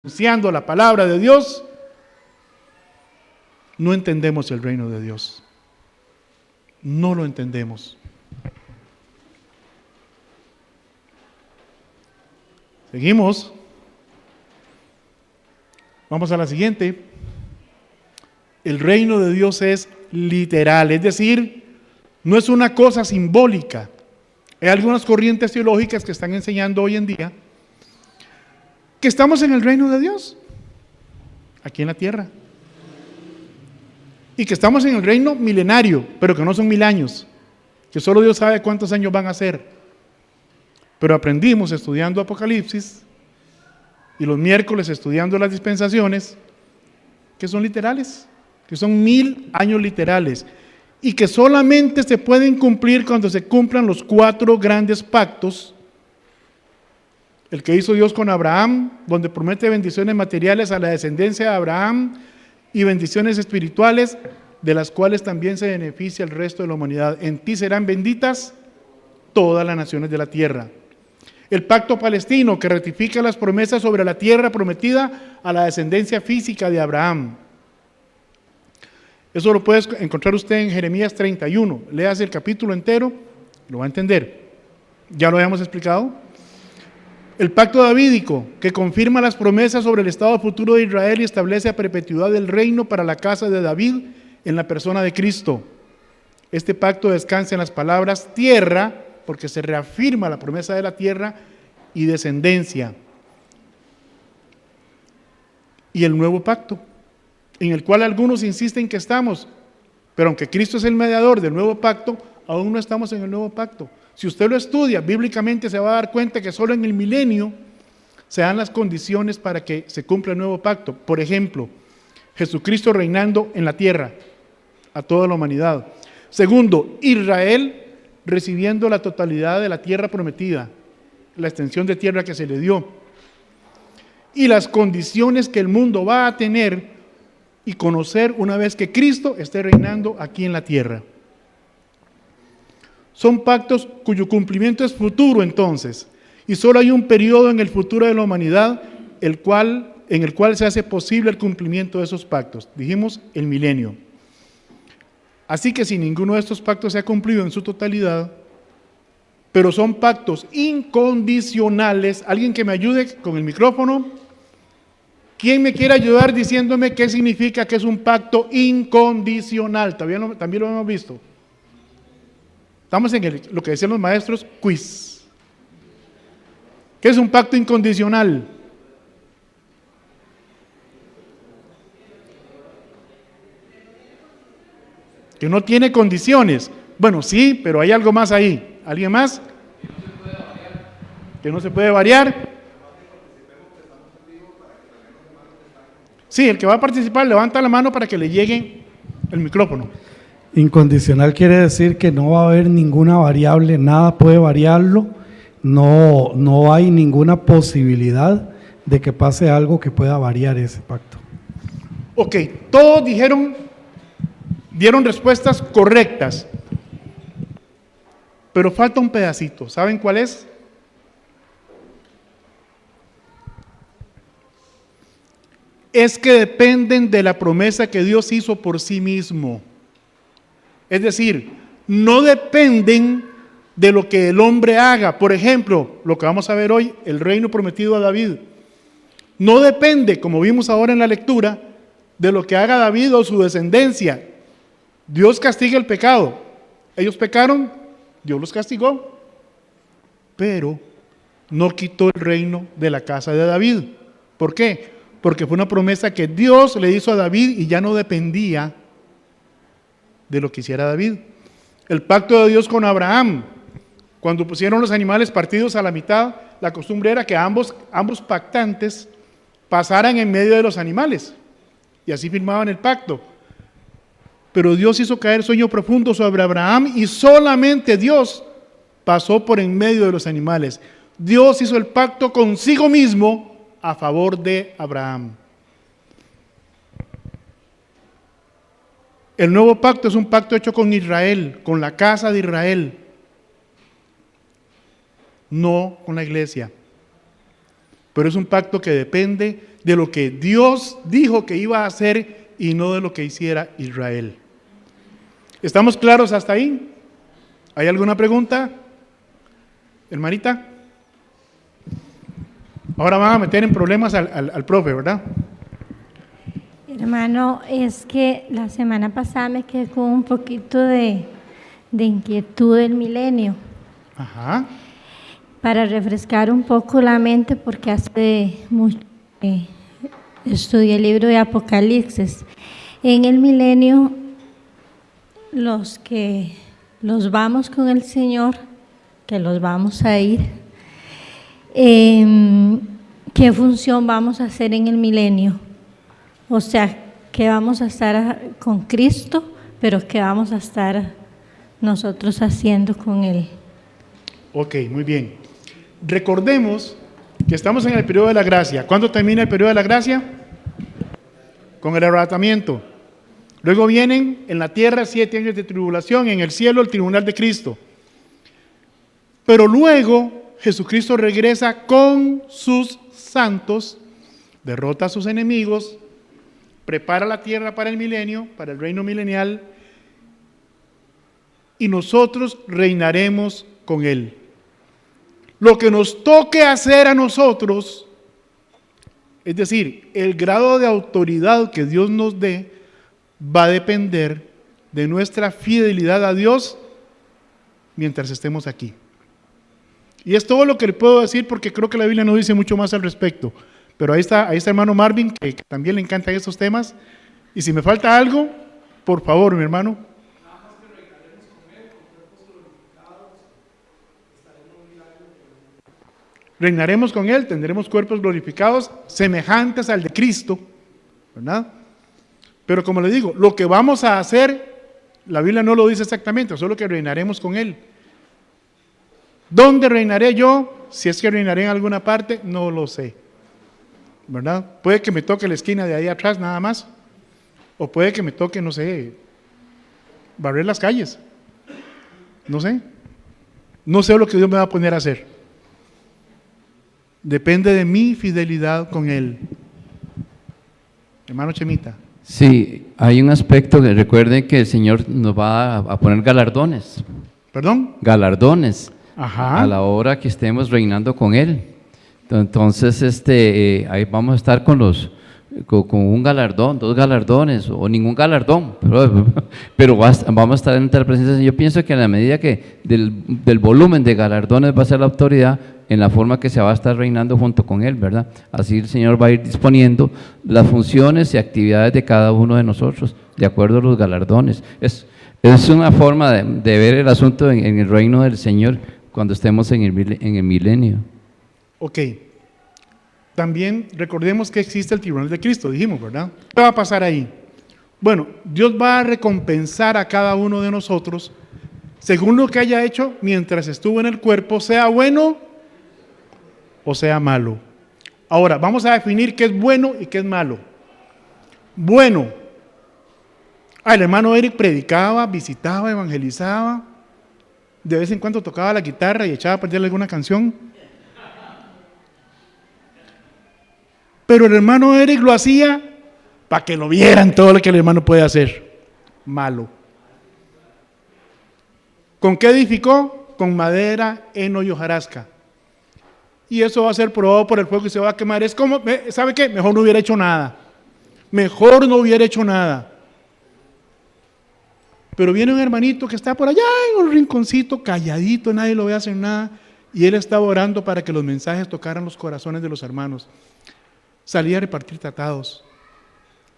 anunciando la palabra de Dios, no entendemos el reino de Dios. No lo entendemos. Seguimos. Vamos a la siguiente. El reino de Dios es literal, es decir, no es una cosa simbólica. Hay algunas corrientes teológicas que están enseñando hoy en día que estamos en el reino de Dios, aquí en la tierra, y que estamos en el reino milenario, pero que no son 1000 años, que solo Dios sabe cuántos años van a ser. Pero aprendimos estudiando Apocalipsis y los miércoles estudiando las dispensaciones que son literales, que son 1000 años literales y que solamente se pueden cumplir cuando se cumplan los 4 grandes pactos. El que hizo Dios con Abraham, donde promete bendiciones materiales a la descendencia de Abraham y bendiciones espirituales, de las cuales también se beneficia el resto de la humanidad. En ti serán benditas todas las naciones de la tierra. El pacto palestino, que ratifica las promesas sobre la tierra prometida a la descendencia física de Abraham. Eso lo puede encontrar usted en Jeremías 31. Léase el capítulo entero, lo va a entender. Ya lo habíamos explicado. El pacto davídico, que confirma las promesas sobre el estado futuro de Israel y establece a perpetuidad del reino para la casa de David en la persona de Cristo. Este pacto descansa en las palabras tierra, porque se reafirma la promesa de la tierra, y descendencia. Y el nuevo pacto, en el cual algunos insisten que estamos, pero aunque Cristo es el mediador del nuevo pacto, aún no estamos en el nuevo pacto. Si usted lo estudia bíblicamente, se va a dar cuenta que solo en el milenio se dan las condiciones para que se cumpla el nuevo pacto. Por ejemplo, Jesucristo reinando en la tierra a toda la humanidad. Segundo, Israel recibiendo la totalidad de la tierra prometida, la extensión de tierra que se le dio. Y las condiciones que el mundo va a tener y conocer una vez que Cristo esté reinando aquí en la tierra. Son pactos cuyo cumplimiento es futuro entonces, y solo hay un periodo en el futuro de la humanidad en el cual se hace posible el cumplimiento de esos pactos. Dijimos el milenio. Así que si ninguno de estos pactos se ha cumplido en su totalidad, pero son pactos incondicionales, alguien que me ayude con el micrófono. ¿Quién me quiere ayudar diciéndome qué significa que es un pacto incondicional? También lo hemos visto. Estamos en lo que decían los maestros, quiz. ¿Qué es un pacto incondicional? Que no tiene condiciones. Bueno, sí, pero hay algo más ahí. ¿Alguien más? Que no se puede variar. Sí, el que va a participar levanta la mano para que le llegue el micrófono. Incondicional quiere decir que no va a haber ninguna variable, nada puede variarlo, no hay ninguna posibilidad de que pase algo que pueda variar ese pacto. Ok, todos dieron respuestas correctas, pero falta un pedacito. ¿Saben cuál es? Es que dependen de la promesa que Dios hizo por sí mismo. Es decir, no dependen de lo que el hombre haga. Por ejemplo, lo que vamos a ver hoy, el reino prometido a David. No depende, como vimos ahora en la lectura, de lo que haga David o su descendencia. Dios castiga el pecado. Ellos pecaron, Dios los castigó, pero no quitó el reino de la casa de David. ¿Por qué? Porque fue una promesa que Dios le hizo a David y ya no dependía de lo que hiciera David. El pacto de Dios con Abraham, cuando pusieron los animales partidos a la mitad, la costumbre era que ambos pactantes pasaran en medio de los animales y así firmaban el pacto. Pero Dios hizo caer sueño profundo sobre Abraham y solamente Dios pasó por en medio de los animales. Dios hizo el pacto consigo mismo a favor de Abraham. El nuevo pacto es un pacto hecho con Israel, con la casa de Israel, no con la iglesia. Pero es un pacto que depende de lo que Dios dijo que iba a hacer y no de lo que hiciera Israel. ¿Estamos claros hasta ahí? ¿Hay alguna pregunta? Hermanita. Ahora van a meter en problemas al profe, ¿verdad? Hermano, es que la semana pasada me quedé con un poquito de inquietud del milenio. Ajá. Para refrescar un poco la mente, porque hace mucho estudié el libro de Apocalipsis. En el milenio, los que los vamos con el Señor, que los vamos a ir, ¿qué función vamos a hacer en el milenio? O sea, que vamos a estar con Cristo, pero ¿qué vamos a estar nosotros haciendo con Él? Ok, muy bien. Recordemos que estamos en el periodo de la gracia. ¿Cuándo termina el periodo de la gracia? Con el arrebatamiento. Luego vienen en la tierra 7 años de tribulación, en el cielo el tribunal de Cristo. Pero luego Jesucristo regresa con sus santos, derrota a sus enemigos, prepara la tierra para el milenio, para el reino milenial, y nosotros reinaremos con Él. Lo que nos toque hacer a nosotros, es decir, el grado de autoridad que Dios nos dé, va a depender de nuestra fidelidad a Dios mientras estemos aquí. Y es todo lo que le puedo decir porque creo que la Biblia no dice mucho más al respecto. Pero ahí está hermano Marvin, que también le encantan estos temas. Y si me falta algo, por favor, mi hermano. Reinaremos con Él, tendremos cuerpos glorificados semejantes al de Cristo, ¿verdad? Pero como le digo, lo que vamos a hacer, la Biblia no lo dice exactamente, solo que reinaremos con Él. ¿Dónde reinaré yo? Si es que reinaré en alguna parte, no lo sé, ¿verdad? Puede que me toque la esquina de ahí atrás nada más, o puede que me toque, no sé, barrer las calles, no sé lo que Dios me va a poner a hacer. Depende de mi fidelidad con Él. Hermano Chemita. Sí, hay un aspecto que recuerden que el Señor nos va a poner galardones. ¿Perdón? Galardones. Ajá. A la hora que estemos reinando con Él. Entonces, ahí vamos a estar con un galardón, 2 galardones o ningún galardón, pero vamos a estar en la presencia. Yo pienso que a la medida que del volumen de galardones va a ser la autoridad en la forma que se va a estar reinando junto con Él, ¿verdad? Así el Señor va a ir disponiendo las funciones y actividades de cada uno de nosotros, de acuerdo a los galardones. Es una forma de ver el asunto en el reino del Señor cuando estemos en el milenio. Ok. También recordemos que existe el tribunal de Cristo, dijimos, ¿verdad? ¿Qué va a pasar ahí? Bueno, Dios va a recompensar a cada uno de nosotros según lo que haya hecho mientras estuvo en el cuerpo, sea bueno o sea malo. Ahora, vamos a definir qué es bueno y qué es malo. Bueno. El hermano Eric predicaba, visitaba, evangelizaba, de vez en cuando tocaba la guitarra y echaba a perder alguna canción. Pero el hermano Eric lo hacía para que lo vieran todo lo que el hermano puede hacer. Malo. ¿Con qué edificó? Con madera, heno y hojarasca. Y eso va a ser probado por el fuego y se va a quemar. Es como, ¿sabe qué? Mejor no hubiera hecho nada. Mejor no hubiera hecho nada. Pero viene un hermanito que está por allá en un rinconcito, calladito, nadie lo ve hacer nada. Y él estaba orando para que los mensajes tocaran los corazones de los hermanos. Salía a repartir tratados.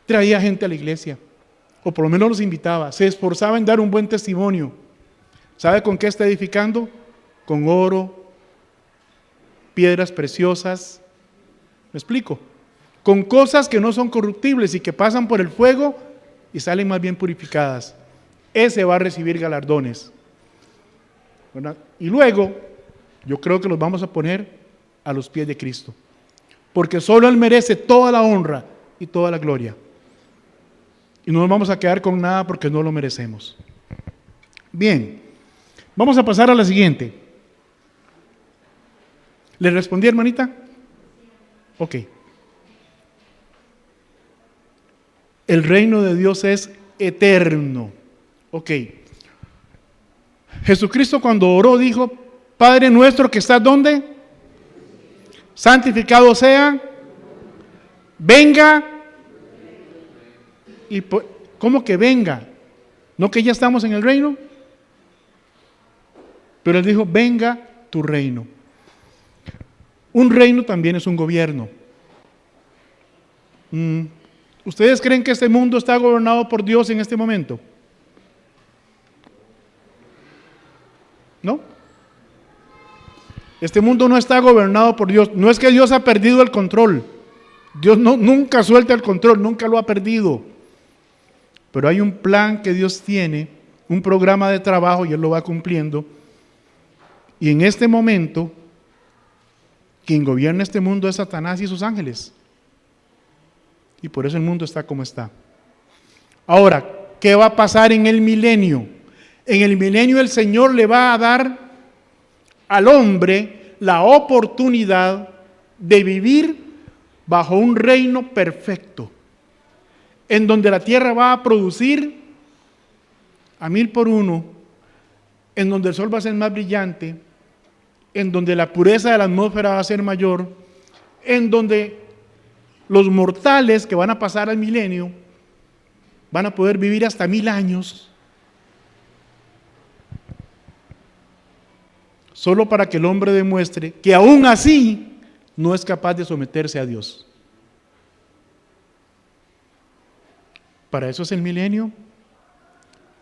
Traía gente a la iglesia. O por lo menos los invitaba. Se esforzaba en dar un buen testimonio. ¿Sabe con qué está edificando? Con oro, piedras preciosas. ¿Me explico? Con cosas que no son corruptibles y que pasan por el fuego y salen más bien purificadas. Ese va a recibir galardones, ¿verdad? Y luego, yo creo que los vamos a poner a los pies de Cristo, porque solo Él merece toda la honra y toda la gloria. Y no nos vamos a quedar con nada porque no lo merecemos. Bien, vamos a pasar a la siguiente. ¿Le respondí, hermanita? Ok. El reino de Dios es eterno. Ok. Jesucristo cuando oró dijo, Padre nuestro que estás ¿dónde? Santificado sea, venga. Y ¿cómo que venga? ¿No que ya estamos en el reino? Pero él dijo, venga tu reino. Un reino también es un gobierno. ¿Ustedes creen que este mundo está gobernado por Dios en este momento? ¿No? Este mundo no está gobernado por Dios. No es que Dios ha perdido el control. Dios nunca suelta el control, nunca lo ha perdido. Pero hay un plan que Dios tiene, un programa de trabajo y Él lo va cumpliendo. Y en este momento, quien gobierna este mundo es Satanás y sus ángeles. Y por eso el mundo está como está. Ahora, ¿qué va a pasar en el milenio? En el milenio el Señor le va a dar al hombre la oportunidad de vivir bajo un reino perfecto, en donde la tierra va a producir a 1000 por 1, en donde el sol va a ser más brillante, en donde la pureza de la atmósfera va a ser mayor, en donde los mortales que van a pasar al milenio van a poder vivir hasta 1000 años, solo para que el hombre demuestre que aún así no es capaz de someterse a Dios. Para eso es el milenio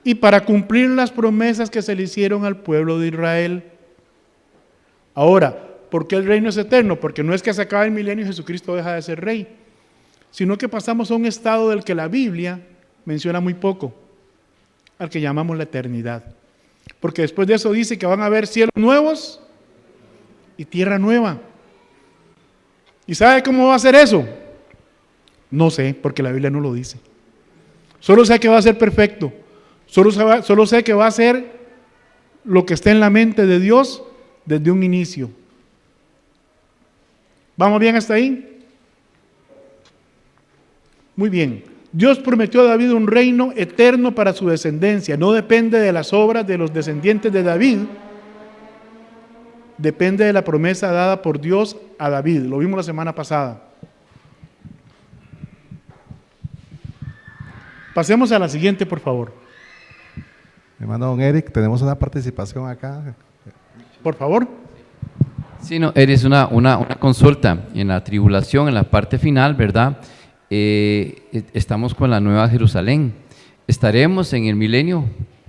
y para cumplir las promesas que se le hicieron al pueblo de Israel. Ahora, ¿por qué el reino es eterno? Porque no es que se acabe el milenio y Jesucristo deja de ser rey, sino que pasamos a un estado del que la Biblia menciona muy poco, al que llamamos la eternidad. Porque después de eso dice que van a haber cielos nuevos y tierra nueva. ¿Y sabe cómo va a ser eso? No sé, porque la Biblia no lo dice. Solo sé que va a ser perfecto. Solo sé que va a ser lo que está en la mente de Dios desde un inicio. ¿Vamos bien hasta ahí? Muy bien. Dios prometió a David un reino eterno para su descendencia. No depende de las obras de los descendientes de David. Depende de la promesa dada por Dios a David. Lo vimos la semana pasada. Pasemos a la siguiente, por favor. Hermano don Eric, tenemos una participación acá. Por favor. Sí, no, Eric, una consulta. En la tribulación, en la parte final, ¿verdad? Estamos con la Nueva Jerusalén. ¿Estaremos en el milenio?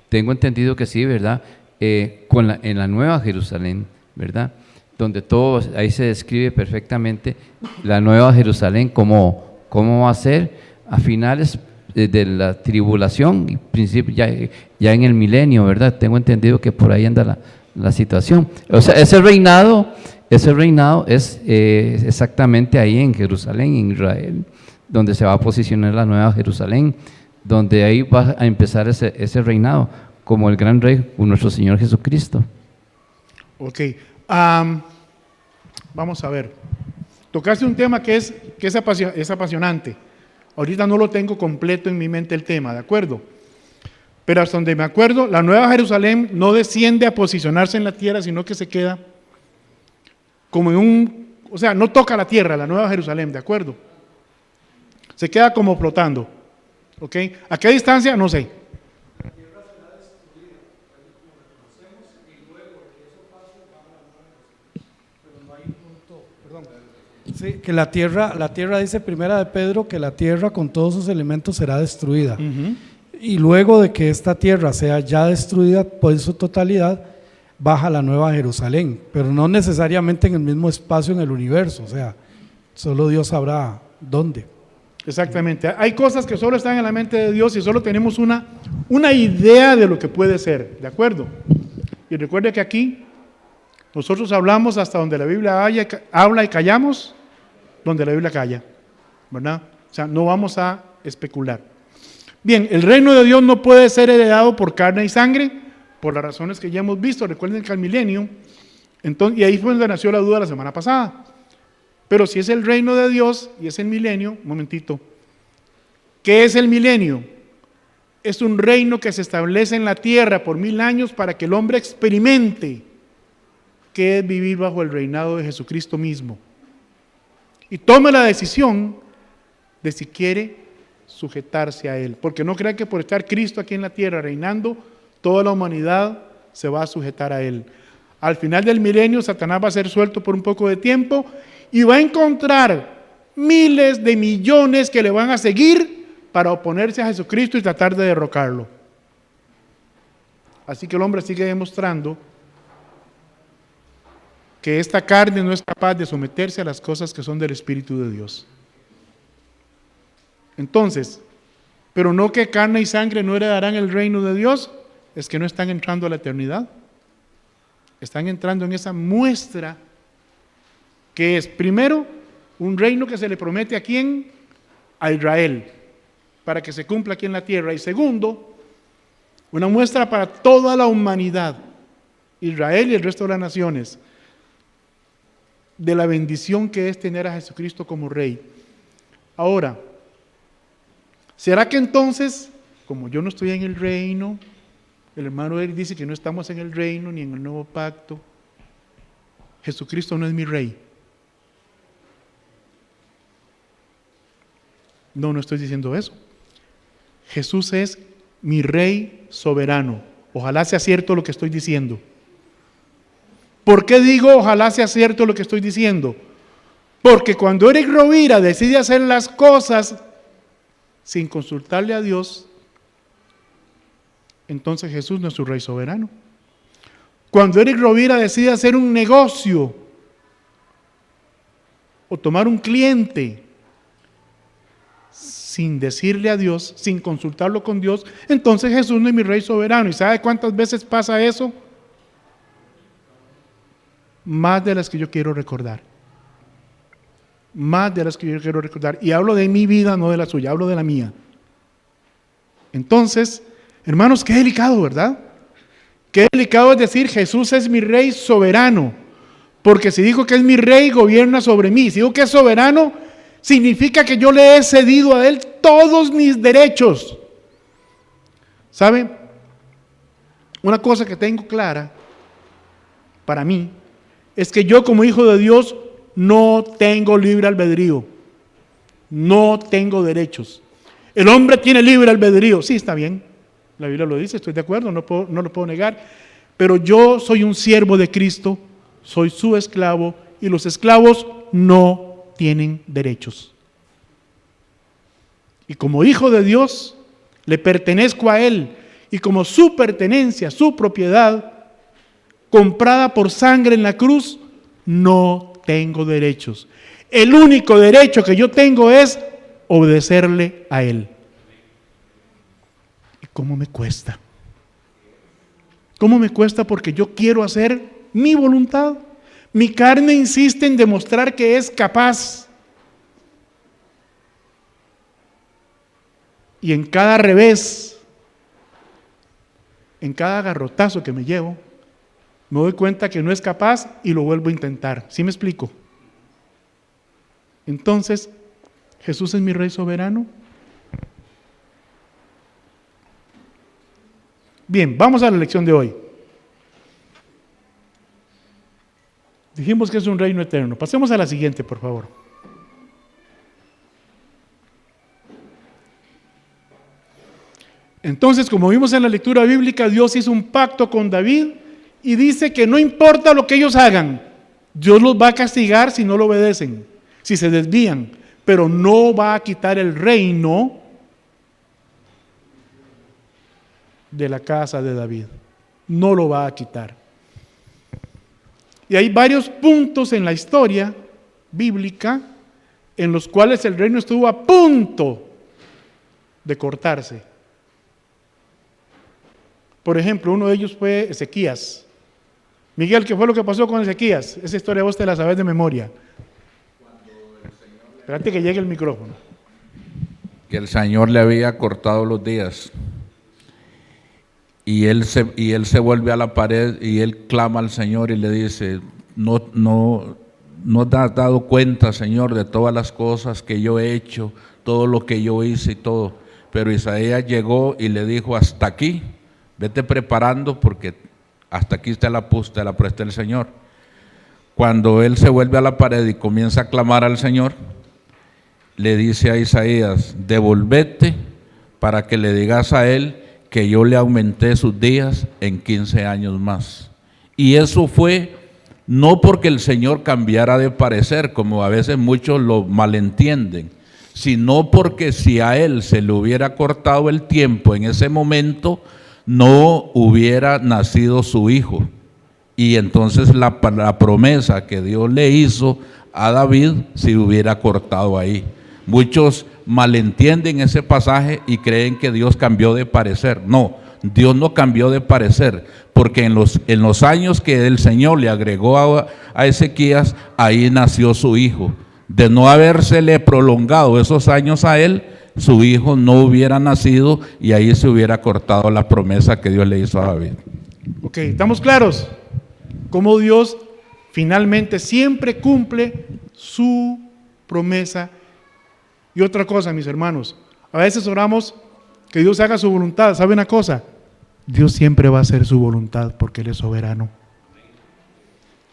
Tengo entendido que sí, ¿verdad? En la Nueva Jerusalén, ¿verdad? Donde todo, ahí se describe perfectamente la Nueva Jerusalén, cómo va a ser a finales de la tribulación y principio ya en el milenio, ¿verdad? Tengo entendido que por ahí anda la situación. O sea, ese reinado es exactamente ahí en Jerusalén, en Israel, donde se va a posicionar la Nueva Jerusalén, donde ahí va a empezar ese reinado, como el gran rey, nuestro Señor Jesucristo. Ok, vamos a ver. Tocaste un tema que es apasionante. Ahorita no lo tengo completo en mi mente el tema, ¿de acuerdo? Pero hasta donde me acuerdo, la Nueva Jerusalén no desciende a posicionarse en la tierra, sino que se queda como o sea, no toca la tierra, la Nueva Jerusalén, ¿de acuerdo? Se queda como flotando, ¿ok? ¿A qué distancia? No sé. Sí, que la tierra dice primera de Pedro que la tierra con todos sus elementos será destruida. Y luego de que esta tierra sea ya destruida por su totalidad, baja la Nueva Jerusalén, pero no necesariamente en el mismo espacio en el universo, o sea, solo Dios sabrá dónde. Exactamente, hay cosas que solo están en la mente de Dios y solo tenemos una idea de lo que puede ser, ¿de acuerdo? Y recuerde que aquí nosotros hablamos hasta donde la Biblia habla y callamos donde la Biblia calla, ¿verdad? O sea, no vamos a especular. Bien, el reino de Dios no puede ser heredado por carne y sangre, por las razones que ya hemos visto. Recuerden que al milenio, y ahí fue donde nació la duda la semana pasada. Pero si es el reino de Dios y es el milenio, un momentito, ¿Qué es el milenio? Es un reino que se establece en la tierra por 1000 años para que el hombre experimente qué es vivir bajo el reinado de Jesucristo mismo. Y tome la decisión de si quiere sujetarse a Él. Porque no crean que por estar Cristo aquí en la tierra reinando, toda la humanidad se va a sujetar a Él. Al final del milenio, Satanás va a ser suelto por un poco de tiempo y va a encontrar miles de millones que le van a seguir para oponerse a Jesucristo y tratar de derrocarlo. Así que el hombre sigue demostrando que esta carne no es capaz de someterse a las cosas que son del Espíritu de Dios. Entonces, pero no que carne y sangre no heredarán el reino de Dios, es que no están entrando a la eternidad. Están entrando en esa muestra que es, primero, un reino que se le promete ¿a quién? A Israel, para que se cumpla aquí en la tierra. Y segundo, una muestra para toda la humanidad, Israel y el resto de las naciones, de la bendición que es tener a Jesucristo como Rey. Ahora, ¿será que entonces, como yo no estoy en el reino, el hermano Eric dice que no estamos en el reino ni en el nuevo pacto, Jesucristo no es mi Rey? No, no estoy diciendo eso. Jesús es mi Rey soberano. Ojalá sea cierto lo que estoy diciendo. ¿Por qué digo ojalá sea cierto lo que estoy diciendo? Porque cuando Eric Rovira decide hacer las cosas sin consultarle a Dios, entonces Jesús no es su Rey soberano. Cuando Eric Rovira decide hacer un negocio o tomar un cliente sin decirle a Dios, sin consultarlo con Dios, entonces Jesús no es mi Rey soberano. ¿Y sabe cuántas veces pasa eso? Más de las que yo quiero recordar. Más de las que yo quiero recordar. Y hablo de mi vida, no de la suya, hablo de la mía. Entonces, hermanos, qué delicado, ¿verdad? Qué delicado es decir, Jesús es mi Rey soberano. Porque si digo que es mi Rey, gobierna sobre mí. Si digo que es soberano, significa que yo le he cedido a Él todos mis derechos. ¿Sabe? Una cosa que tengo clara, para mí, es que yo como hijo de Dios no tengo libre albedrío. No tengo derechos. El hombre tiene libre albedrío. Sí, está bien. La Biblia lo dice, estoy de acuerdo, no lo puedo negar. Pero yo soy un siervo de Cristo, soy su esclavo, y los esclavos no tienen derechos. Y como hijo de Dios, le pertenezco a Él. Y como su pertenencia, su propiedad, comprada por sangre en la cruz, no tengo derechos. El único derecho que yo tengo es obedecerle a Él. ¿Y cómo me cuesta? ¿Cómo me cuesta? Porque yo quiero hacer mi voluntad. Mi carne insiste en demostrar que es capaz. Y en cada revés, en cada garrotazo que me llevo, me doy cuenta que no es capaz y lo vuelvo a intentar. ¿Sí me explico? Entonces, ¿Jesús es mi Rey soberano? Bien, vamos a la lección de hoy. Dijimos que es un reino eterno. Pasemos a la siguiente, por favor. Entonces, como vimos en la lectura bíblica, Dios hizo un pacto con David y dice que no importa lo que ellos hagan, Dios los va a castigar si no lo obedecen, si se desvían, pero no va a quitar el reino de la casa de David. No lo va a quitar. Y hay varios puntos en la historia bíblica en los cuales el reino estuvo a punto de cortarse. Por ejemplo, uno de ellos fue Ezequías. Miguel, ¿qué fue lo que pasó con Ezequías? Esa historia vos te la sabes de memoria. Espérate que llegue el micrófono. Que el Señor le había cortado los días. Y él se vuelve a la pared y él clama al Señor y le dice, no te has dado cuenta, Señor, de todas las cosas que yo he hecho, todo lo que yo hice y todo. Pero Isaías llegó y le dijo, hasta aquí, vete preparando porque hasta aquí te la presta el Señor. Cuando él se vuelve a la pared y comienza a clamar al Señor, le dice a Isaías, devolvete para que le digas a él que yo le aumenté sus días en 15 años más. Y eso fue no porque el Señor cambiara de parecer, como a veces muchos lo malentienden, sino porque si a él se le hubiera cortado el tiempo en ese momento, no hubiera nacido su hijo. Y entonces la promesa que Dios le hizo a David se hubiera cortado ahí. Muchos malentienden ese pasaje y creen que Dios cambió de parecer. No, Dios no cambió de parecer, porque en los años que el Señor le agregó a Ezequías, ahí nació su hijo. De no habérsele prolongado esos años a él, su hijo no hubiera nacido y ahí se hubiera cortado la promesa que Dios le hizo a David. Ok, ¿estamos claros? Cómo Dios finalmente siempre cumple su promesa. Y otra cosa, mis hermanos, a veces oramos que Dios haga su voluntad. ¿Sabe una cosa? Dios siempre va a hacer su voluntad porque Él es soberano.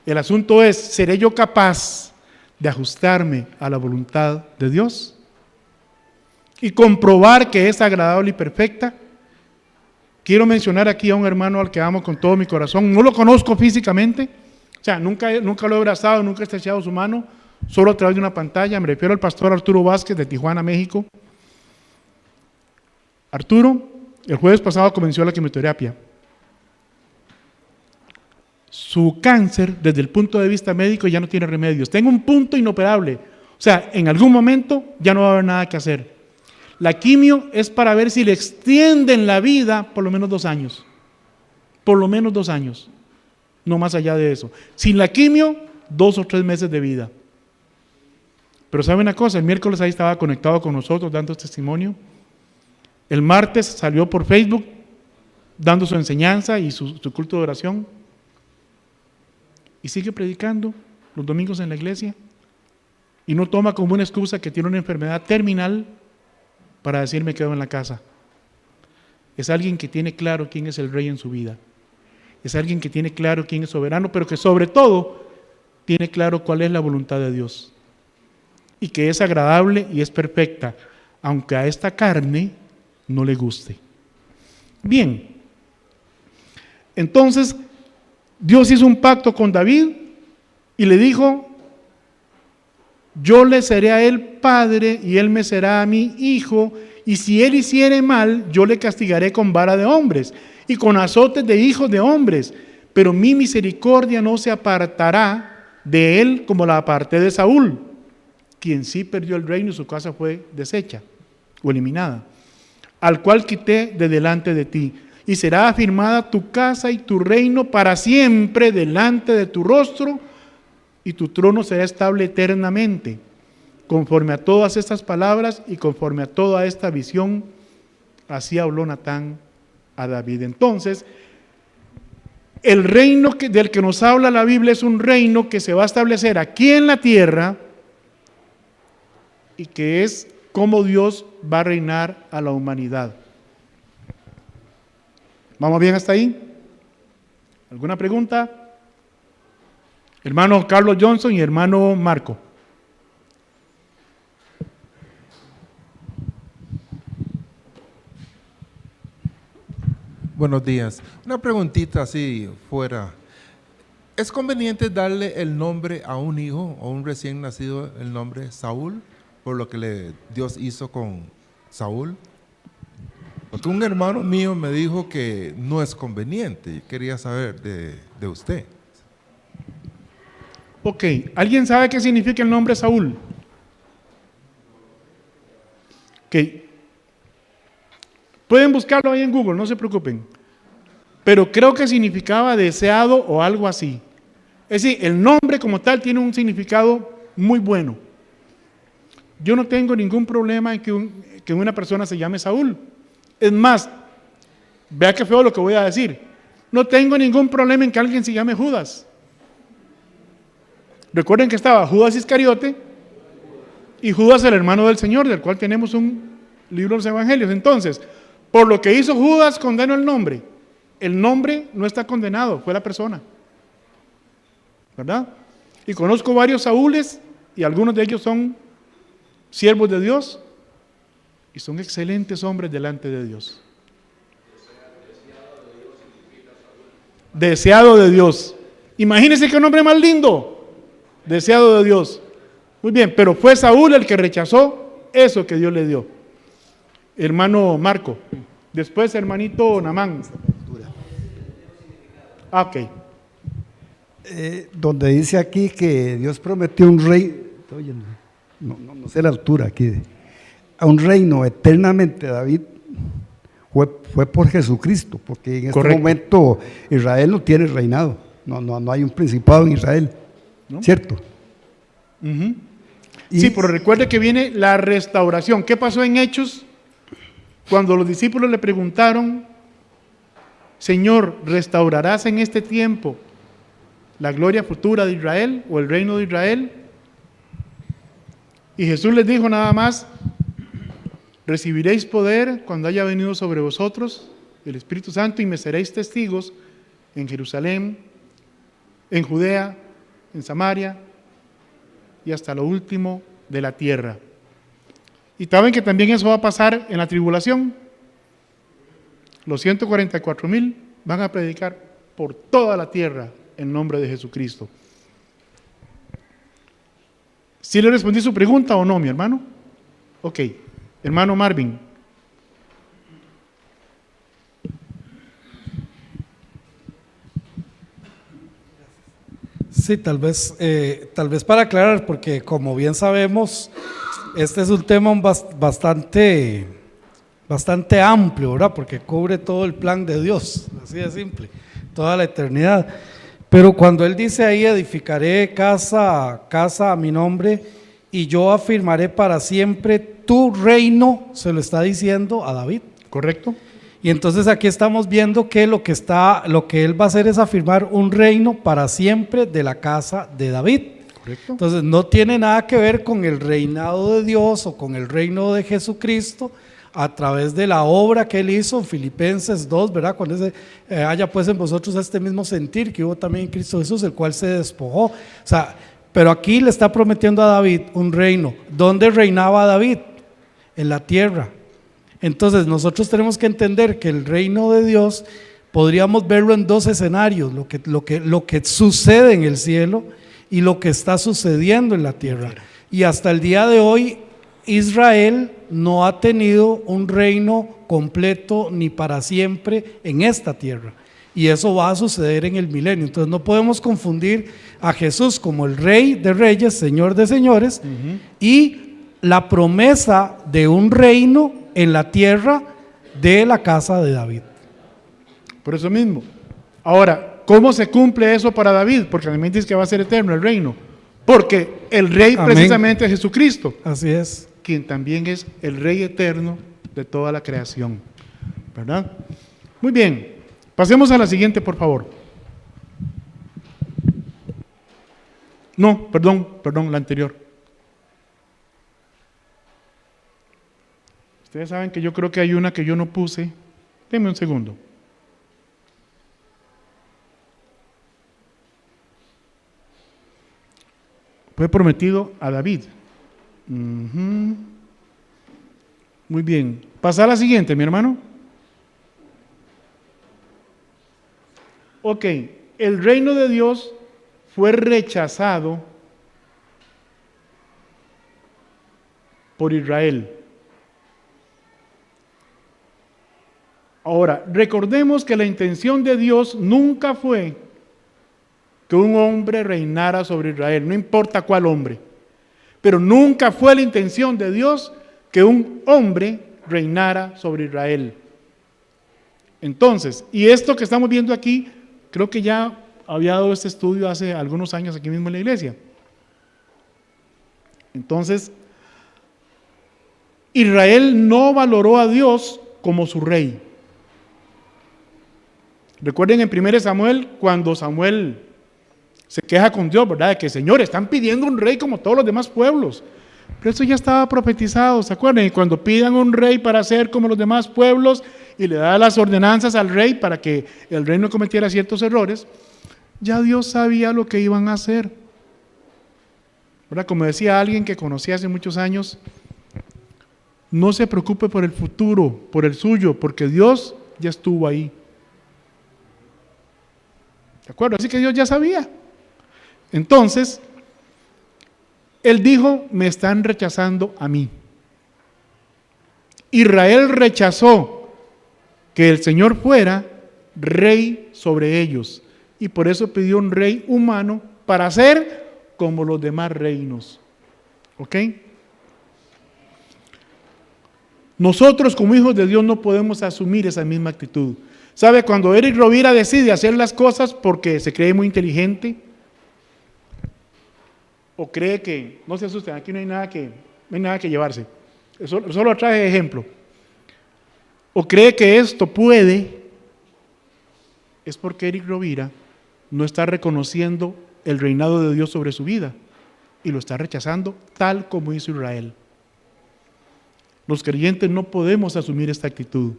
El asunto es, ¿seré yo capaz de ajustarme a la voluntad de Dios y comprobar que es agradable y perfecta? Quiero mencionar aquí a un hermano al que amo con todo mi corazón. No lo conozco físicamente, o sea, nunca lo he abrazado, nunca he estrechado su mano, solo a través de una pantalla. Me refiero al pastor Arturo Vázquez de Tijuana, México. Arturo, el jueves pasado comenzó la quimioterapia. Su cáncer, desde el punto de vista médico, ya no tiene remedios. Está en un punto inoperable. O sea, en algún momento ya no va a haber nada que hacer. La quimio es para ver si le extienden la vida por lo menos 2 años. Por lo menos 2 años. No más allá de eso. Sin la quimio, 2 o 3 meses de vida. Pero ¿sabe una cosa? El miércoles ahí estaba conectado con nosotros dando testimonio. El martes salió por Facebook dando su enseñanza y su culto de oración. Y sigue predicando los domingos en la iglesia. Y no toma como una excusa que tiene una enfermedad terminal para decir me quedo en la casa. Es alguien que tiene claro quién es el rey en su vida. Es alguien que tiene claro quién es soberano, pero que sobre todo tiene claro cuál es la voluntad de Dios. Y que es agradable y es perfecta, aunque a esta carne no le guste. Bien, entonces Dios hizo un pacto con David y le dijo, yo le seré a él padre y él me será a mí hijo, y si él hiciere mal, yo le castigaré con vara de hombres y con azotes de hijos de hombres, pero mi misericordia no se apartará de él como la aparté de Saúl, quien sí perdió el reino y su casa fue deshecha o eliminada, al cual quité de delante de ti, y será afirmada tu casa y tu reino para siempre delante de tu rostro, y tu trono será estable eternamente. Conforme a todas estas palabras y conforme a toda esta visión, así habló Natán a David. Entonces, el reino del que nos habla la Biblia es un reino que se va a establecer aquí en la tierra y que es cómo Dios va a reinar a la humanidad. ¿Vamos bien hasta ahí? ¿Alguna pregunta? Hermano Carlos Johnson y hermano Marco. Buenos días. Una preguntita así fuera. ¿Es conveniente darle el nombre a un hijo o un recién nacido, el nombre Saúl, por lo que Dios hizo con Saúl? Porque un hermano mío me dijo que no es conveniente. Quería saber de usted. Ok, ¿alguien sabe qué significa el nombre Saúl? Ok, pueden buscarlo ahí en Google, no se preocupen. Pero creo que significaba deseado o algo así. Es decir, el nombre como tal tiene un significado muy bueno. Yo no tengo ningún problema en que una persona se llame Saúl. Es más, vea qué feo lo que voy a decir. No tengo ningún problema en que alguien se llame Judas. Recuerden que estaba Judas Iscariote y Judas el hermano del Señor, del cual tenemos un libro de los Evangelios. Entonces, por lo que hizo Judas, condeno el nombre. El nombre no está condenado, fue la persona, ¿verdad? Y conozco varios Saúles y algunos de ellos son siervos de Dios y son excelentes hombres delante de Dios. Deseado de Dios. Imagínense qué nombre más lindo. Deseado de Dios. Muy bien, pero fue Saúl el que rechazó eso que Dios le dio. Hermano Marco. Después hermanito Namán. Ok. Donde dice aquí que Dios prometió un rey, oye, no sé la altura aquí, a un reino eternamente, David, fue por Jesucristo, porque en este Correcto. momento Israel no tiene reinado, no hay un principado en Israel, ¿No? ¿cierto? Ujú. Y- Sí, pero recuerde que viene la restauración. ¿Qué pasó en Hechos? Cuando los discípulos le preguntaron, Señor, ¿restaurarás en este tiempo la gloria futura de Israel o el reino de Israel? Y Jesús les dijo nada más, recibiréis poder cuando haya venido sobre vosotros el Espíritu Santo y me seréis testigos en Jerusalén, en Judea, en Samaria y hasta lo último de la tierra. Y saben que también eso va a pasar en la tribulación. Los 144,000 van a predicar por toda la tierra en nombre de Jesucristo. ¿Sí le respondí su pregunta o no, mi hermano? Ok. Hermano Marvin. Sí, tal vez para aclarar, porque como bien sabemos, este es un tema bastante amplio, ¿verdad? Porque cubre todo el plan de Dios, así de simple, toda la eternidad. Pero cuando Él dice ahí, edificaré casa a mi nombre y yo afirmaré para siempre tu reino, se lo está diciendo a David. ¿Correcto? Y entonces aquí estamos viendo que lo que Él va a hacer es afirmar un reino para siempre de la casa de David. Correcto. Entonces no tiene nada que ver con el reinado de Dios o con el reino de Jesucristo a través de la obra que Él hizo en Filipenses 2, ¿verdad? Cuando dice, haya pues en vosotros este mismo sentir que hubo también en Cristo Jesús, el cual se despojó. O sea, pero aquí le está prometiendo a David un reino. ¿Dónde reinaba David? En la tierra. Entonces nosotros tenemos que entender que el reino de Dios podríamos verlo en dos escenarios, lo que sucede en el cielo y lo que está sucediendo en la tierra. Y hasta el día de hoy Israel no ha tenido un reino completo ni para siempre en esta tierra. Y eso va a suceder en el milenio. Entonces no podemos confundir a Jesús como el Rey de Reyes, Señor de Señores, y la promesa de un reino en la tierra de la casa de David. Por eso mismo. Ahora, ¿cómo se cumple eso para David? Porque también dice que va a ser eterno el reino. Porque el rey Amén. precisamente es Jesucristo, Así es. quien también es el rey eterno de toda la creación. ¿Verdad? Muy bien. Pasemos a la siguiente, por favor. No, perdón, la anterior. Ustedes saben que yo creo que hay una que yo no puse. Denme un segundo. Fue prometido a David. Ujú. Muy bien. Pasa a la siguiente, mi hermano. Ok, el reino de Dios fue rechazado por Israel. Ahora, recordemos que la intención de Dios nunca fue que un hombre reinara sobre Israel, no importa cuál hombre, pero nunca fue la intención de Dios que un hombre reinara sobre Israel. Entonces, y esto que estamos viendo aquí, creo que ya había dado este estudio hace algunos años aquí mismo en la iglesia. Entonces, Israel no valoró a Dios como su rey. Recuerden en 1 Samuel, cuando Samuel se queja con Dios, ¿verdad? De que, Señor, están pidiendo un rey como todos los demás pueblos. Pero eso ya estaba profetizado, ¿se acuerdan? Y cuando pidan un rey para ser como los demás pueblos y le da las ordenanzas al rey para que el rey no cometiera ciertos errores, ya Dios sabía lo que iban a hacer. ¿Verdad? Como decía alguien que conocí hace muchos años, no se preocupe por el futuro, por el suyo, porque Dios ya estuvo ahí. ¿De acuerdo? Así que Dios ya sabía. Entonces, Él dijo, me están rechazando a mí. Israel rechazó que el Señor fuera rey sobre ellos. Y por eso pidió un rey humano para ser como los demás reinos. ¿Ok? Nosotros como hijos de Dios no podemos asumir esa misma actitud. ¿Sabe? Cuando Eric Rovira decide hacer las cosas porque se cree muy inteligente, o cree que, no se asusten, aquí no hay nada que llevarse, solo traje de ejemplo, o cree que esto puede, es porque Eric Rovira no está reconociendo el reinado de Dios sobre su vida y lo está rechazando tal como hizo Israel. Los creyentes no podemos asumir esta actitud.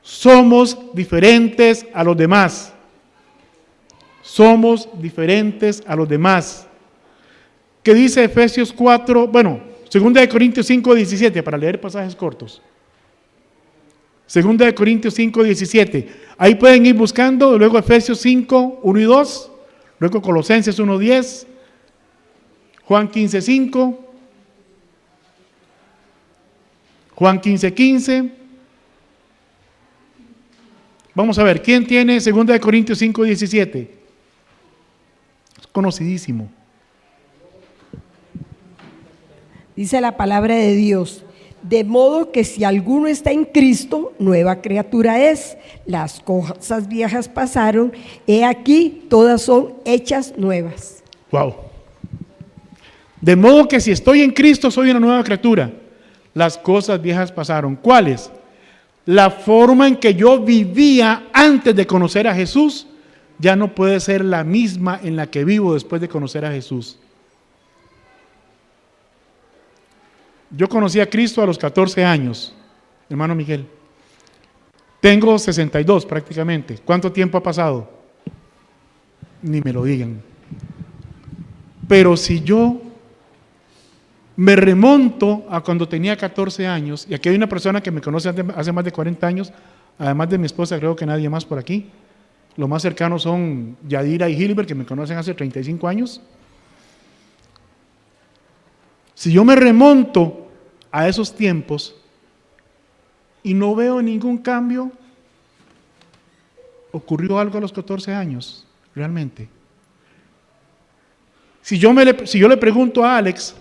Somos diferentes a los demás. Somos diferentes a los demás. ¿Qué dice Efesios 4? Bueno, 2 Corintios 5, 17, para leer pasajes cortos. 2 Corintios 5, 17. Ahí pueden ir buscando, luego Efesios 5, 1 y 2, luego Colosenses 1, 10, Juan 15, 5, Juan 15, 15. Vamos a ver, ¿quién tiene 2 Corintios 5, 17? Es conocidísimo. Dice la palabra de Dios, de modo que si alguno está en Cristo, nueva criatura es. Las cosas viejas pasaron, he aquí, todas son hechas nuevas. Wow. De modo que si estoy en Cristo, soy una nueva criatura. Las cosas viejas pasaron. ¿Cuáles? La forma en que yo vivía antes de conocer a Jesús ya no puede ser la misma en la que vivo después de conocer a Jesús. Yo conocí a Cristo a los 14 años, hermano Miguel. Tengo 62 prácticamente. ¿Cuánto tiempo ha pasado? Ni me lo digan. Pero si yo me remonto a cuando tenía 14 años, y aquí hay una persona que me conoce hace más de 40 años, además de mi esposa, creo que nadie más por aquí. Los más cercanos son Yadira y Gilbert, que me conocen hace 35 años. Si yo me remonto a esos tiempos y no veo ningún cambio, ocurrió algo a los 14 años, realmente. Si yo le pregunto a Alex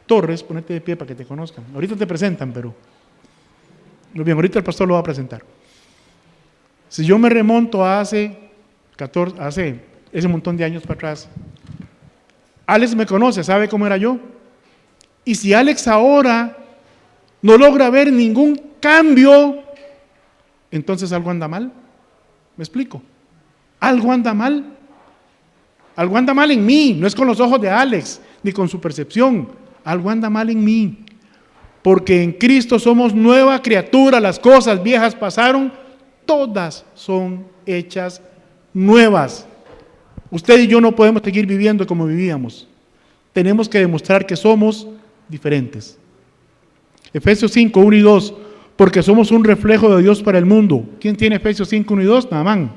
Torres, ponete de pie para que te conozcan. Ahorita te presentan, pero muy bien, ahorita el pastor lo va a presentar. Si yo me remonto a hace ese montón de años para atrás, Alex me conoce, sabe cómo era yo. Y si Alex ahora no logra ver ningún cambio, entonces algo anda mal. ¿Me explico? Algo anda mal. Algo anda mal en mí, no es con los ojos de Alex, ni con su percepción. Algo anda mal en mí, porque en Cristo somos nueva criatura, las cosas viejas pasaron, todas son hechas nuevas. Usted y yo no podemos seguir viviendo como vivíamos, tenemos que demostrar que somos diferentes. Efesios 5, 1 y 2, porque somos un reflejo de Dios para el mundo. ¿Quién tiene Efesios 5, 1 y 2? Nada más.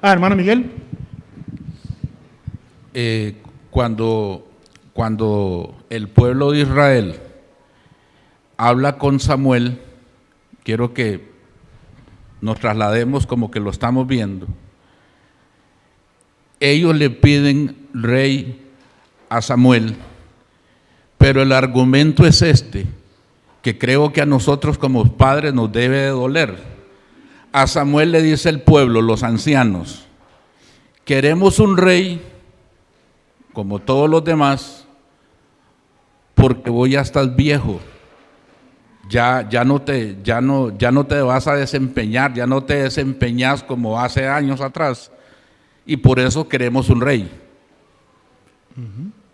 Hermano Miguel. Cuando el pueblo de Israel habla con Samuel, quiero que nos traslademos como que lo estamos viendo. Ellos le piden rey a Samuel, pero el argumento es este, que creo que a nosotros como padres nos debe de doler. A Samuel le dice el pueblo, los ancianos, queremos un rey como todos los demás, porque vos ya estás viejo, ya no te vas a desempeñar, ya no te desempeñas como hace años atrás, y por eso queremos un rey.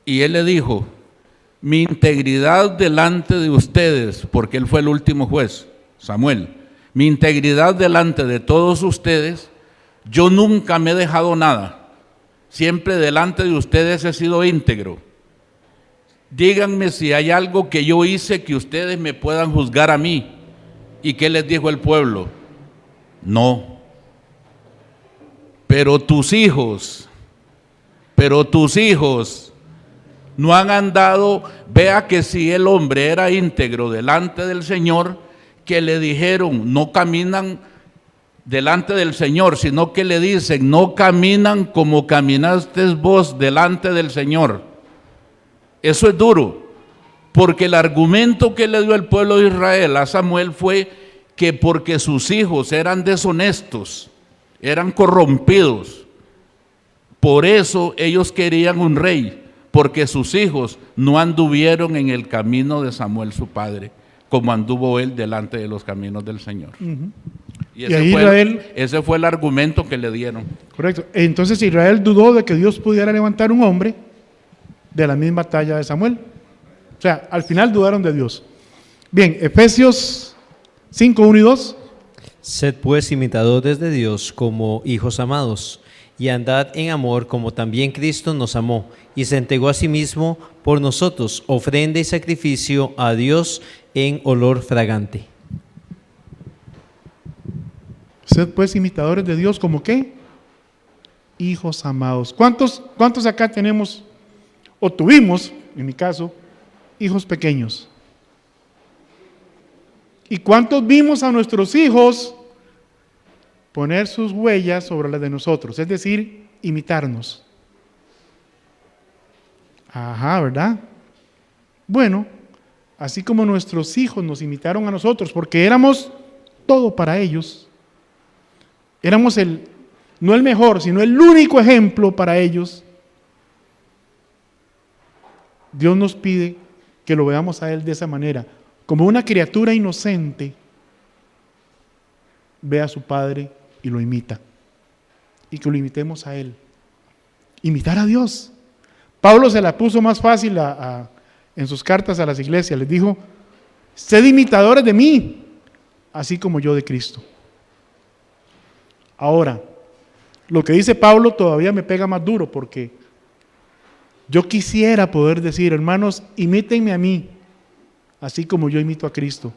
Y él le dijo, mi integridad delante de ustedes, porque él fue el último juez, Samuel, mi integridad delante de todos ustedes, yo nunca me he dejado nada, siempre delante de ustedes he sido íntegro. Díganme si hay algo que yo hice que ustedes me puedan juzgar a mí. ¿Y qué les dijo el pueblo? No. Pero tus hijos no han andado. Vea que si el hombre era íntegro delante del Señor, que le dijeron, no caminan delante del Señor, sino que le dicen, no caminan como caminaste vos delante del Señor. Eso es duro, porque el argumento que le dio el pueblo de Israel a Samuel fue que porque sus hijos eran deshonestos, eran corrompidos, por eso ellos querían un rey, porque sus hijos no anduvieron en el camino de Samuel su padre, como anduvo él delante de los caminos del Señor. Y ese fue el argumento que le dieron. Correcto. Entonces Israel dudó de que Dios pudiera levantar un hombre de la misma talla de Samuel. O sea, al final dudaron de Dios. Bien, Efesios 5, 1 y 2. Sed pues imitadores de Dios como hijos amados, y andad en amor como también Cristo nos amó, y se entregó a sí mismo por nosotros, ofrenda y sacrificio a Dios en olor fragante. Sed pues imitadores de Dios como ¿qué? Hijos amados. ¿Cuántos acá tenemos o tuvimos, en mi caso, hijos pequeños? ¿Y cuántos vimos a nuestros hijos poner sus huellas sobre las de nosotros? Es decir, imitarnos. Ajá, ¿verdad? Bueno, así como nuestros hijos nos imitaron a nosotros, porque éramos todo para ellos, éramos no el mejor, sino el único ejemplo para ellos. Dios nos pide que lo veamos a Él de esa manera, como una criatura inocente, ve a su Padre y lo imita, y que lo imitemos a Él. Imitar a Dios. Pablo se la puso más fácil en sus cartas a las iglesias, les dijo, sed imitadores de mí, así como yo de Cristo. Ahora, lo que dice Pablo todavía me pega más duro, porque yo quisiera poder decir, hermanos, imítenme a mí, así como yo imito a Cristo.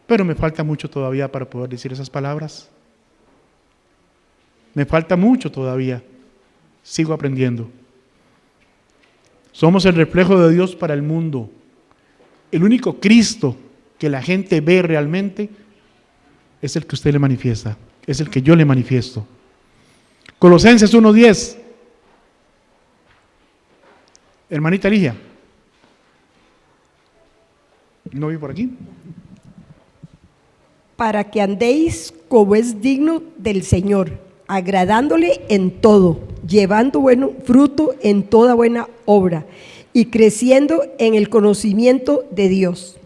Pero me falta mucho todavía para poder decir esas palabras. Me falta mucho todavía. Sigo aprendiendo. Somos el reflejo de Dios para el mundo. El único Cristo que la gente ve realmente es el que usted le manifiesta, es el que yo le manifiesto. Colosenses 1:10. Hermanita Ligia. ¿No vi por aquí? Para que andéis como es digno del Señor, agradándole en todo, llevando buen fruto en toda buena obra y creciendo en el conocimiento de Dios.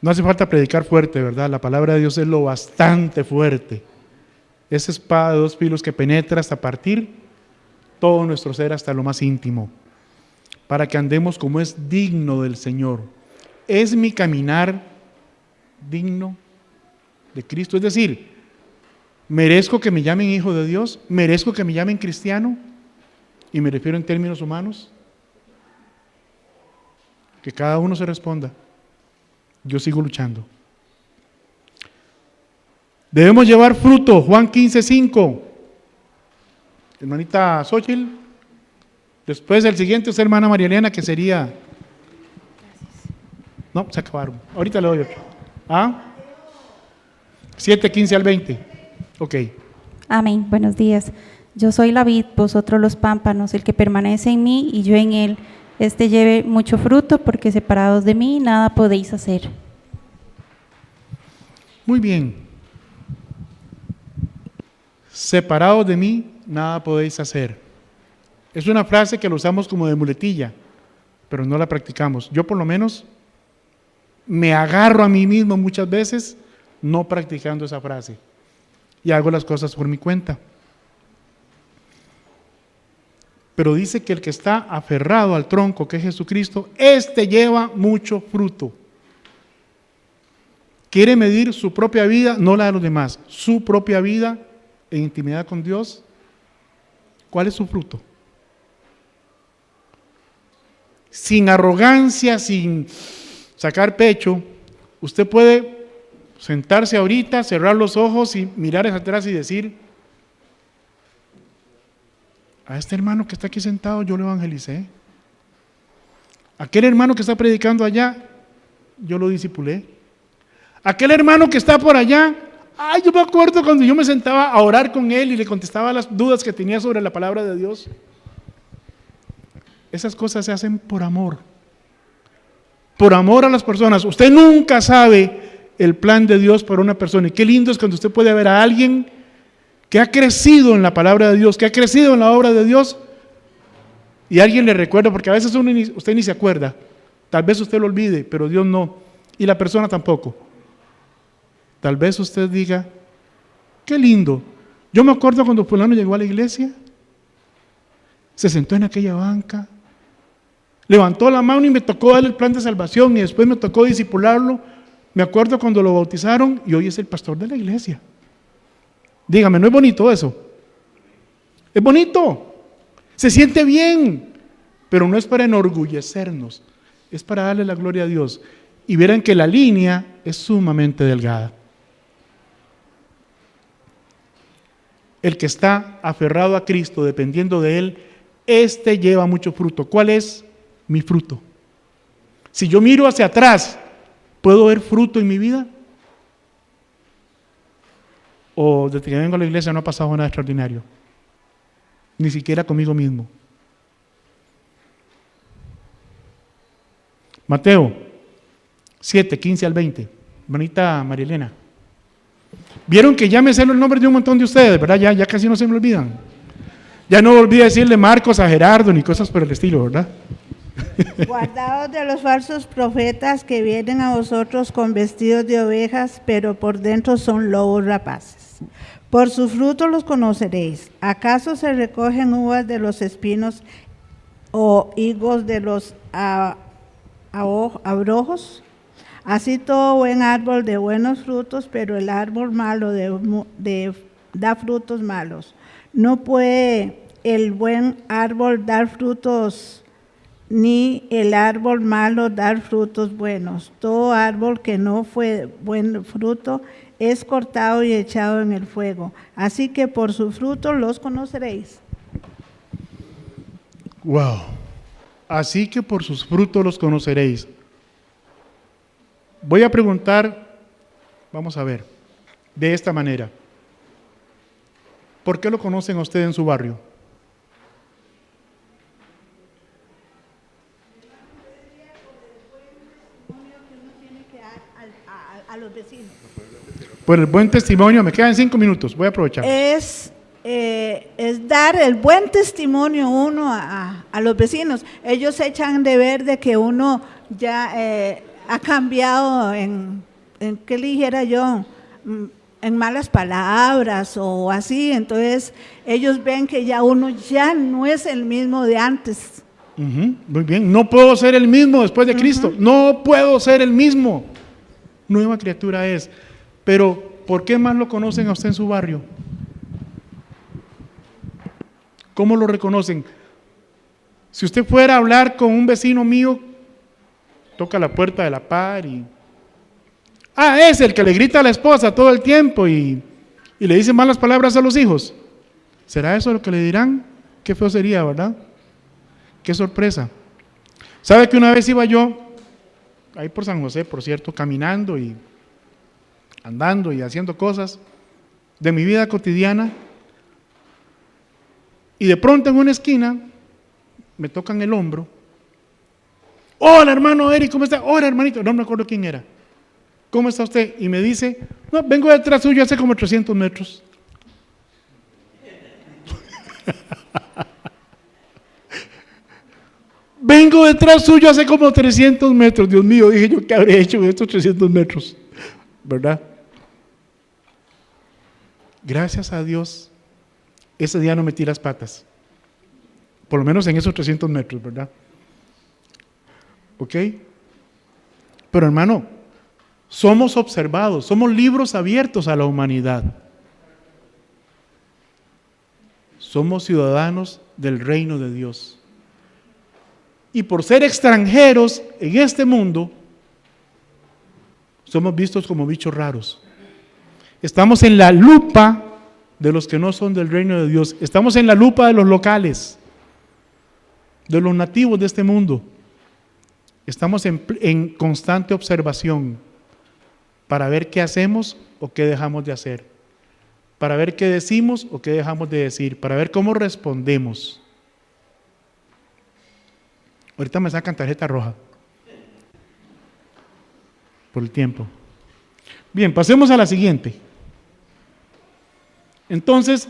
No hace falta predicar fuerte, ¿verdad? La palabra de Dios es lo bastante fuerte. Esa espada de dos filos que penetra hasta partir todo nuestro ser hasta lo más íntimo, para que andemos como es digno del Señor. ¿Es mi caminar digno de Cristo? Es decir, ¿merezco que me llamen hijo de Dios? ¿Merezco que me llamen cristiano? Y me refiero en términos humanos. Que cada uno se responda. Yo sigo luchando. Debemos llevar fruto, Juan 15:5. Hermanita Xochitl. Después el siguiente es hermana María Elena, que sería... No, se acabaron. Ahorita le doy otro. 7:15 al 20. Ok. Amén. Buenos días. Yo soy la vid, vosotros los pámpanos, el que permanece en mí y yo en él. Lleve mucho fruto, porque separados de mí nada podéis hacer. Muy bien. Separados de mí nada podéis hacer. Es una frase que lo usamos como de muletilla, pero no la practicamos. Yo por lo menos me agarro a mí mismo muchas veces no practicando esa frase. y hago las cosas por mi cuenta. Pero dice que el que está aferrado al tronco, que es Jesucristo, este lleva mucho fruto. Quiere medir su propia vida, no la de los demás, su propia vida en intimidad con Dios. ¿Cuál es su fruto? Sin arrogancia, sin sacar pecho, usted puede sentarse ahorita, cerrar los ojos y mirar hacia atrás y decir: a este hermano que está aquí sentado yo lo evangelicé. Aquel hermano que está predicando allá, yo lo discipulé. Aquel hermano que está por allá, yo me acuerdo cuando yo me sentaba a orar con él y le contestaba las dudas que tenía sobre la palabra de Dios. Esas cosas se hacen por amor a las personas. Usted nunca sabe el plan de Dios para una persona, y qué lindo es cuando usted puede ver a alguien que ha crecido en la palabra de Dios, que ha crecido en la obra de Dios, y alguien le recuerda, porque a veces usted ni se acuerda, tal vez usted lo olvide, pero Dios no, y la persona tampoco. Tal vez usted diga: qué lindo, yo me acuerdo cuando fulano llegó a la iglesia, se sentó en aquella banca, levantó la mano y me tocó darle el plan de salvación, y después me tocó discipularlo. Me acuerdo cuando lo bautizaron y hoy es el pastor de la iglesia. Dígame, ¿no es bonito eso? Es bonito, se siente bien, pero no es para enorgullecernos, es para darle la gloria a Dios. Y verán que la línea es sumamente delgada. El que está aferrado a Cristo, dependiendo de Él, este lleva mucho fruto. ¿Cuál es mi fruto? Si yo miro hacia atrás, ¿puedo ver fruto en mi vida? ¿O desde que vengo a la iglesia no ha pasado nada extraordinario? Ni siquiera conmigo mismo. Mateo 7, 15 al 20. Bonita María Elena. Vieron que ya me sé los nombres de un montón de ustedes, ¿verdad? Ya casi no se me olvidan. Ya no volví a decirle Marcos a Gerardo ni cosas por el estilo, ¿verdad? Guardaos de los falsos profetas que vienen a vosotros con vestidos de ovejas, pero por dentro son lobos rapaces. Por sus frutos los conoceréis. ¿Acaso se recogen uvas de los espinos o higos de los abrojos? Así todo buen árbol de buenos frutos, pero el árbol malo da frutos malos. No puede el buen árbol dar frutos, ni el árbol malo dar frutos buenos. Todo árbol que no fue buen fruto es cortado y echado en el fuego. Así que por sus frutos los conoceréis. Wow. Así que por sus frutos los conoceréis. Voy a preguntar, vamos a ver, de esta manera. ¿Por qué lo conocen a usted en su barrio? A los vecinos. Por el buen testimonio, me quedan 5 minutos, voy a aprovechar. Es dar el buen testimonio uno a los vecinos. Ellos echan de ver de que uno ya ha cambiado en ¿qué le dijera yo? En malas palabras o así. Entonces ellos ven que ya uno ya no es el mismo de antes. Muy bien, no puedo ser el mismo después de Cristo, no puedo ser el mismo. Nueva criatura es. Pero ¿por qué más lo conocen a usted en su barrio? ¿Cómo lo reconocen? Si usted fuera a hablar con un vecino mío, toca la puerta de la par y... es el que le grita a la esposa todo el tiempo y le dice malas palabras a los hijos. ¿Será eso lo que le dirán? Qué feo sería, ¿verdad? Qué sorpresa. ¿Sabe que una vez iba yo, ahí por San José, por cierto, caminando y andando y haciendo cosas de mi vida cotidiana, y de pronto en una esquina me tocan el hombro? Hola hermano Eric, ¿cómo está? Hola hermanito, no me acuerdo quién era. ¿Cómo está usted? Y me dice, no, vengo detrás suyo hace como 300 metros. Vengo detrás suyo hace como 300 metros. Dios mío, dije yo, ¿qué habré hecho en estos 300 metros? ¿Verdad? gracias a Dios, ese día no metí las patas. Por lo menos en esos 300 metros, ¿verdad? ¿Ok? Pero hermano, somos observados, somos libros abiertos a la humanidad. Somos ciudadanos del reino de Dios. Y por ser extranjeros en este mundo, somos vistos como bichos raros. Estamos en la lupa de los que no son del reino de Dios. Estamos en la lupa de los locales, de los nativos de este mundo. Estamos en constante observación para ver qué hacemos o qué dejamos de hacer, para ver qué decimos o qué dejamos de decir, para ver cómo respondemos. Ahorita me sacan tarjeta roja por el tiempo. Bien, pasemos a la siguiente. Entonces,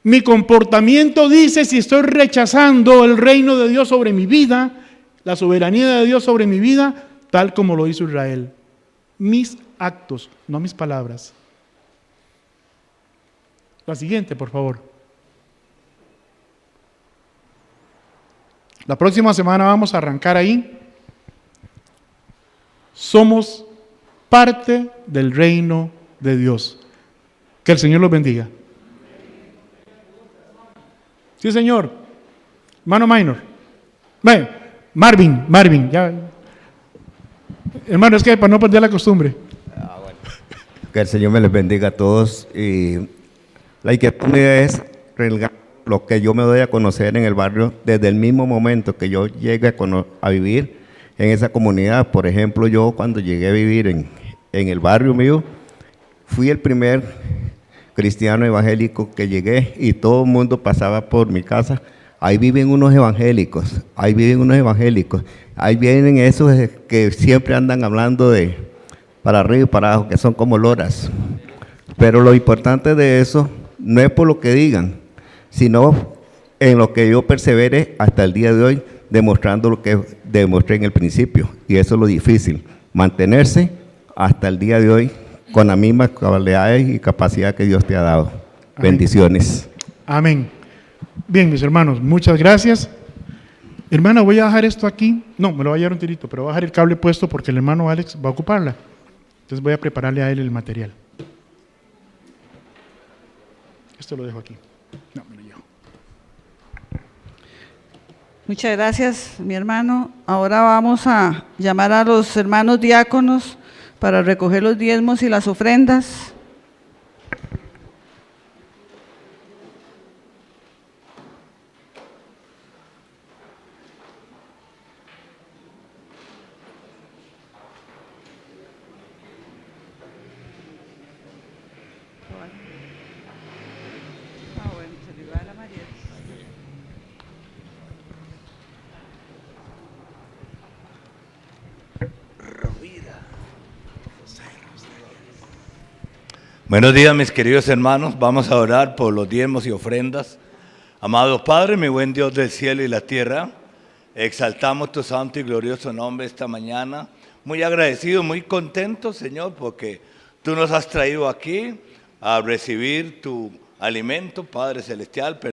mi comportamiento dice si estoy rechazando el reino de Dios sobre mi vida, la soberanía de Dios sobre mi vida, tal como lo hizo Israel. Mis actos, no mis palabras. La siguiente, por favor. La próxima semana vamos a arrancar ahí. Somos parte del reino de Dios. Que el Señor los bendiga. Sí, señor. Hermano Minor. Bueno, Marvin, ya. Hermano, es que para no perder la costumbre. Que el Señor me les bendiga a todos. Y la inquietud mía es lo que yo me doy a conocer en el barrio desde el mismo momento que yo llegue a vivir en esa comunidad. Por ejemplo, yo cuando llegué a vivir en el barrio mío, fui el primer cristiano evangélico que llegué y todo el mundo pasaba por mi casa. Ahí viven unos evangélicos, ahí vienen esos que siempre andan hablando de para arriba y para abajo, que son como loras. Pero lo importante de eso no es por lo que digan, sino en lo que yo persevere hasta el día de hoy, demostrando lo que demostré en el principio. Y eso es lo difícil, mantenerse hasta el día de hoy con las mismas cualidades y capacidad que Dios te ha dado. Amén. Bendiciones. Amén. Bien, mis hermanos, muchas gracias. Hermana, voy a dejar esto aquí. No, me lo voy a llevar un tirito, pero voy a dejar el cable puesto porque el hermano Alex va a ocuparla. Entonces voy a prepararle a él el material. Esto lo dejo aquí. No, me lo llevo. Muchas gracias, mi hermano. Ahora vamos a llamar a los hermanos diáconos para recoger los diezmos y las ofrendas. Buenos días, mis queridos hermanos. Vamos a orar por los diezmos y ofrendas. Amados Padre, mi buen Dios del cielo y la tierra, exaltamos tu santo y glorioso nombre esta mañana. Muy agradecido, muy contento, Señor, porque tú nos has traído aquí a recibir tu alimento, Padre Celestial.